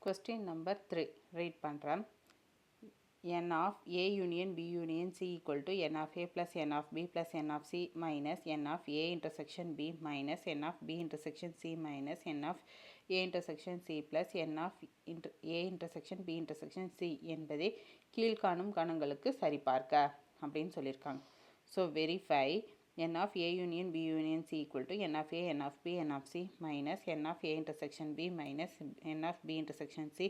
Question number 3 read பண்ணுறேன். n of a union b union c equal to n of a plus n of b plus n of c minus n of a intersection b minus n of b intersection c minus n of a intersection c plus n of a intersection b intersection c என்பதை கீழ்காணும் கணங்களுக்கு சரிபார்க்க அப்படின்னு சொல்லியிருக்காங்க. So verify n of a union b union c equal to n of a, n of b, n of c minus n of a intersection b minus n of b intersection c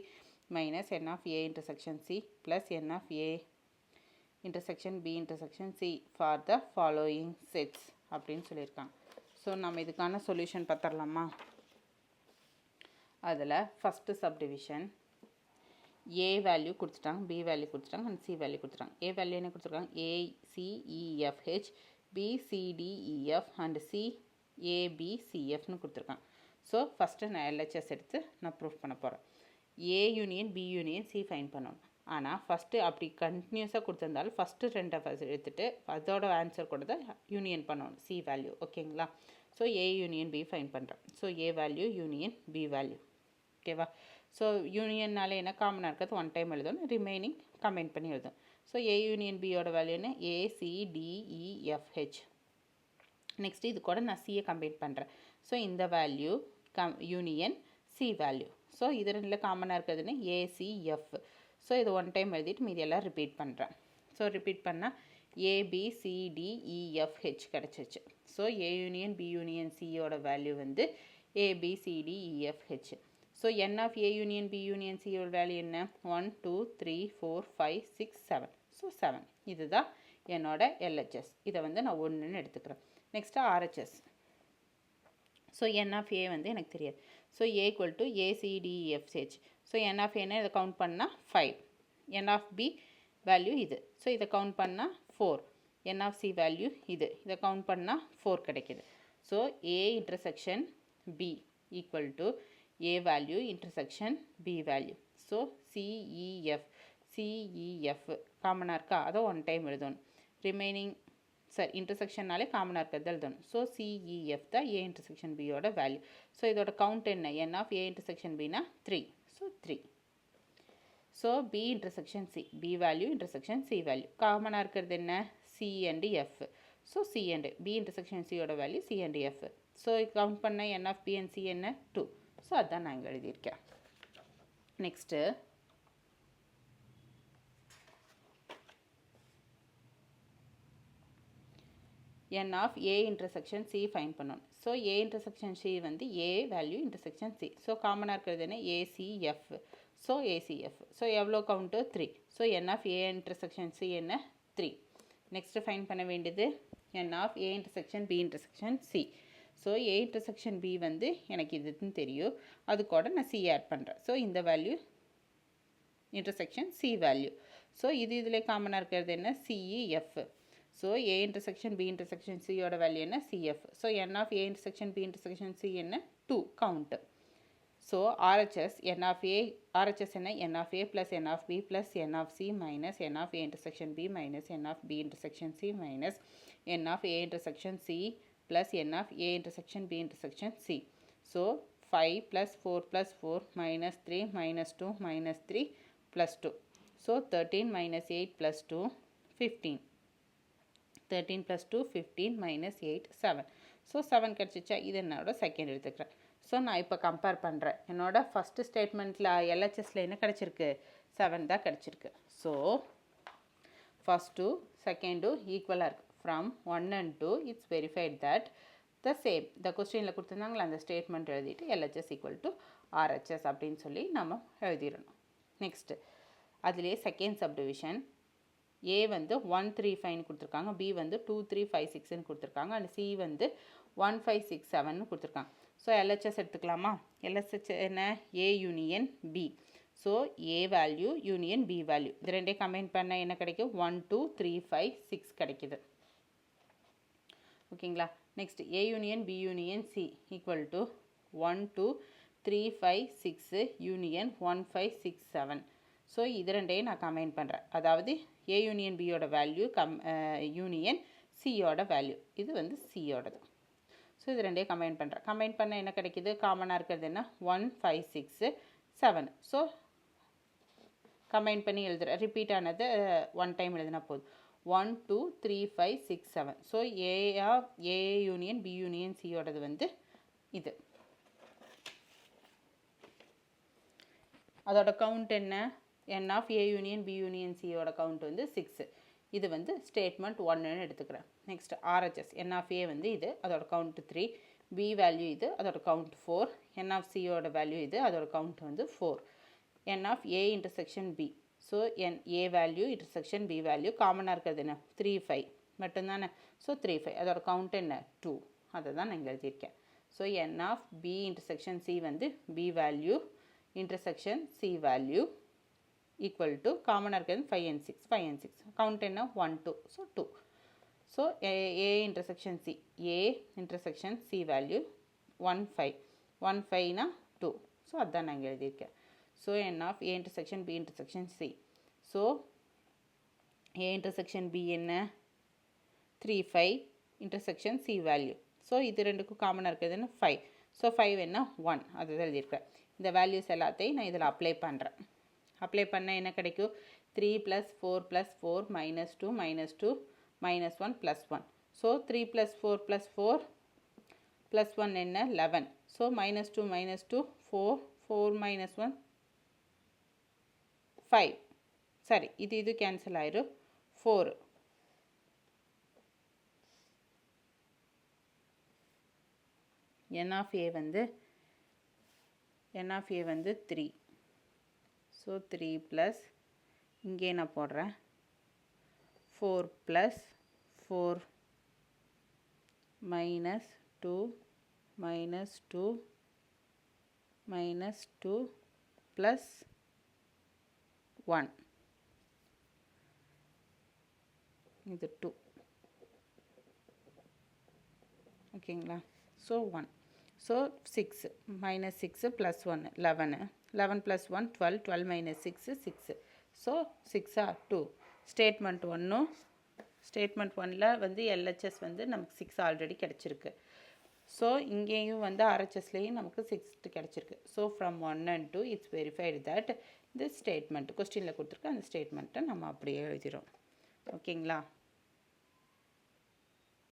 minus n of a intersection c plus n of a intersection b intersection c for the following sets அப்படின்னு சொல்லியிருக்காங்க. So நம்ம இதுக்கான solution பார்த்துடலாமா? அதில் first subdivision a value கொடுத்துட்டாங்க, b value கொடுத்துட்டாங்க and c value கொடுத்துட்டாங்க. a value என்ன கொடுத்துருக்காங்க? a c e f h b c d e f and c a b c fனு கொடுத்துருக்காங்க. ஸோ ஃபஸ்ட்டு நான் LHS எடுத்து நான் ப்ரூஃப் பண்ண போகிறேன். a union b union c fine பண்ணணும். ஆனால் ஃபஸ்ட்டு அப்படி கண்டினியூஸாக கொடுத்துருந்தாலும் ஃபஸ்ட்டு ரெண்டை எடுத்துகிட்டு அதோட ஆன்சர் கூட தான் யூனியன் பண்ணணும் c வேல்யூ. ஓகேங்களா? So a union b find பண்ணுறேன். So a value union b value. ஓகேவா? ஸோ யூனியன்னால என்ன காமனாக இருக்கிறது ஒன் டைம் எழுதணும், ரிமைனிங் கம்பைன் பண்ணி எழுதணும். ஸோ ஏ யூனியன் பியோட வேல்யூ என்ன? ACDEFH. நெக்ஸ்ட் இது கூட நான் சியை கம்பைன் பண்ணுறேன். ஸோ இந்த value union C value. So இது ரெண்டில் காமனாக இருக்கிறதுன்னு ACF. ஸோ இது ஒன் டைம் எழுதிட்டு மீதி எல்லாம் ரிப்பீட் பண்ணுறேன். ஸோ ரிப்பீட் பண்ணால் ABCDEFH கிடச்சிச்சு. So A union B union சியோட வேல்யூ வந்து ABCDEFH. So n of a union b union c யோட வேல்யூ என்ன? 1 2 3 4 5 6 7. ஸோ 7 இதுதான் என்னோட LHS. இதை வந்து நான் ஒன்றுன்னு எடுத்துக்கிறேன். Next RHS. So n of a வந்து எனக்கு தெரியாது. So a equal to ACDEFH. So n of a இதை கவுண்ட் பண்ணால் 5. n of b வேல்யூ இது. ஸோ இதை கவுண்ட் பண்ணால் 4. n of c வேல்யூ இது. இதை கவுண்ட் பண்ணால் 4 கிடைக்கிது. So a intersection b equal to a value intersection b value. So CEF காமனாக இருக்கா? அதை ஒன் டைம் எழுதணும். ரிமைனிங் இன்டர்செக்ஷன்னாலே காமனாக இருக்கிறது எழுதணும். ஸோ CEF தான் a intersection b யோட வேல்யூ. ஸோ இதோட கவுண்ட் என்ன? n of a intersection b னா 3. So 3. So b intersection c, b value intersection c value. காமனாக இருக்கிறது என்ன? c and f. So c and b intersection c யோட value c and f. So count பண்ண n of b and c என்ன? 2. So அதான் நான் இங்கே எழுதியிருக்கேன். Next n of a intersection c fine பண்ணணும். ஸோ a intersection c வந்து a value intersection c. So காமனாக இருக்கிறது என்ன? ACF. So ACF. ஸோ எவ்வளோ count? 3. So n of a intersection c என்ன? 3. நெக்ஸ்ட்டு ஃபைன் பண்ண வேண்டியது n of a intersection b intersection c. So a intersection b வந்து எனக்கு இதுன்னு தெரியும், அது கூட நான் c ஆட் பண்ணுறேன். ஸோ இந்த value intersection c value. So இதில் காமனாக இருக்கிறது என்ன? CEF. So a intersection b intersection c யோட வேல்யூ என்ன? CF. So n of a intersection b intersection c என்ன? 2 கவுண்ட். ஸோ RHS என்ன? n of a plus n of b plus n of c minus n of a intersection b minus n of b intersection c minus n of a intersection c plus n of a intersection b intersection c. So 5 plus 4 plus 4 minus 3 minus 2 minus 3 plus 2. So 13 minus 8 plus 2 15. 13 plus 2 15 minus 8 7. So 7 கிடச்சிச்சா? இது என்னோட second எடுத்துக்கிறேன். So நான் இப்போ compare பண்ணுறேன். என்னோட first ஸ்டேட்மெண்ட்டில் LHSல என்ன கிடச்சிருக்கு? 7 தான் கிடச்சிருக்கு. ஸோ ஃபஸ்ட்டு செகண்டும் ஈக்குவலாக இருக்குது. From 1 and 2 it's verified that the same. the questionல கொடுத்துருந்தாங்களா அந்த ஸ்டேட்மெண்ட் எழுதிட்டு LHS equal to RHS அப்படின்னு சொல்லி நம்ம எழுதிடணும். நெக்ஸ்ட்டு அதுலேயே செகண்ட் சப்டிவிஷன் A வந்து 1 3 5 கொடுத்துருக்காங்க, B வந்து 2 3 5 6ன்னு கொடுத்துருக்காங்க அண்ட் C வந்து 1 5 6 7ன்னு கொடுத்துருக்காங்க. ஸோ LHS எடுத்துக்கலாமா? LHS என்ன? A union B. So A value union B value இது ரெண்டே கம்பைன் பண்ண என்ன கிடைக்கும்? 1 2 3 5 6 கிடைக்குது. ஓகேங்களா? Next A union B union C equal to 1 2 3 5 6 union 1 5 6 7. So இது ரெண்டையும் நான் கம்பைன் பண்ணுறேன். அதாவது A யூனியன் பியோட வேல்யூ யூனியன் சியோட வேல்யூ. இது வந்து சியோடது. ஸோ இது ரெண்டையும் கம்பைன் பண்ணுறேன். கம்பைன் பண்ண என்ன கிடைக்கிது? காமனாக இருக்கிறது என்ன? 1 5 6 7. ஸோ கம்பைன் பண்ணி எழுதுகிறேன். ரிப்பீட் ஆனது ஒன் டைம் எழுதினா போதும். 1 2 3 5 6 7. So A union B union சியோடது வந்து இது. அதோட கவுண்ட் என்ன? n of A union B union சியோட கவுண்ட் வந்து 6. இது வந்து ஸ்டேட்மெண்ட் 1ன்னு எடுத்துக்கிறேன். Next RHS n of A வந்து இது, அதோட கவுண்ட் 3. பி வேல்யூ இது, அதோட கவுண்ட் 4. n ஆஃப் சியோட வேல்யூ இது, அதோட கவுண்ட் வந்து 4. n of A intersection B. So A value intersection B value காமனாக இருக்கிறது என்ன? 3 5 மட்டும்தானே. ஸோ 3 5 அதோட கவுண்ட் என்ன? 2. அதை தான் நான் இங்கே எழுதியிருக்கேன். So n of B intersection C வந்து B value intersection C value equal to common இருக்கிறது 5 and 6. 5 and 6 count என்ன? 1 2. So 2. So A intersection C, A intersection C value 1 5. 1 5 னா 2. So அதான் நான் எழுதியிருக்கேன். So n of A intersection B intersection C. So A intersection B என்ன? 3 5 intersection C value. So இது ரெண்டுக்கும் காமனாக இருக்கிறது என்ன? 5. ஸோ 5 என்ன? 1. அதுதான் எழுதியிருக்கேன். இந்த வேல்யூஸ் எல்லாத்தையும் நான் இதில் அப்ளை பண்ணுறேன். அப்ளை பண்ணால் என்ன கிடைக்கும்? 3 + 4 + 4 -2 -2 -1 +1. ஸோ 3 + 4 + 4 +1 என்ன? 11. ஸோ -2 -2 4 4 -1 5. சரி, இது கேன்சல் ஆயிரும். 4. n of A வந்து n of A வந்து 3. ஸோ 3 ப்ளஸ் இங்கே நான் போடுறேன் 4 + 4 -2 -2 -2 + 1. இது 2. ஓகேங்களா? So 1. So 6 -6 + 1 11. 11 + 1 12. 12 - 6 6. So 6 2. Statement 1ம் statement 1ல் வந்து எல்ஹெச்எஸ் வந்து நமக்கு 6 ஆல்ரெடி கிடச்சிருக்கு. ஸோ இங்கேயும் வந்து ஆர்ஹெச்எஸ்லேயும் நமக்கு 6 கிடச்சிருக்கு. So from 1 and 2 it's verified that இந்த ஸ்டேட்மெண்ட் கொஸ்டினில் கொடுத்துருக்க அந்த ஸ்டேட்மெண்ட்டை நம்ம அப்படியே எழுதிடும். ஓகேங்களா?